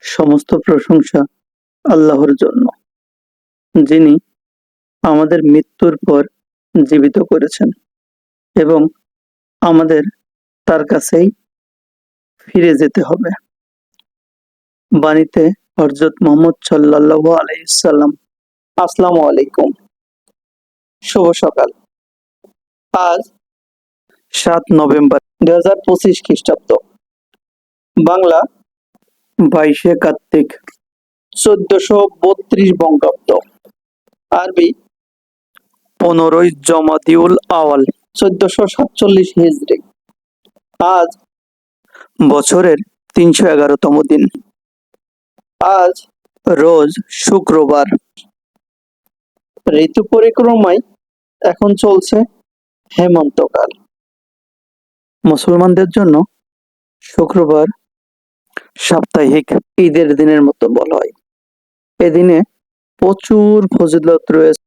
সমস্ত প্রশংসা আল্লাহর জন্য, যিনি আমাদের মৃত্যুর পর জীবিত করেছেন এবং আমাদের তার কাছেই ফিরে যেতে হবে। বাণীতে হযরত মুহাম্মদ সাল্লাল্লাহু আলাইহি সাল্লাম। আসসালামু আলাইকুম। শুভ সকাল। আজ ৭ নভেম্বর ২০২৫ খ্রিস্টাব্দ, বাংলা ২২শে কার্তিক ১৪৩২ বঙ্গাব্দ, আরবি ১৫ই জমাদিউল আওয়াল ১৪৪৭ হিজরি। আজ বছরের ৩১১তম দিন। আজ রোজ শুক্রবার। ঋতু পরিক্রমায় এখন চলছে হেমন্তকাল। মুসলমানদের জন্য শুক্রবার সাপ্তাহিক ঈদের দিনের মতো বলা হয়। এদিনে প্রচুর ফজিলত রয়েছে।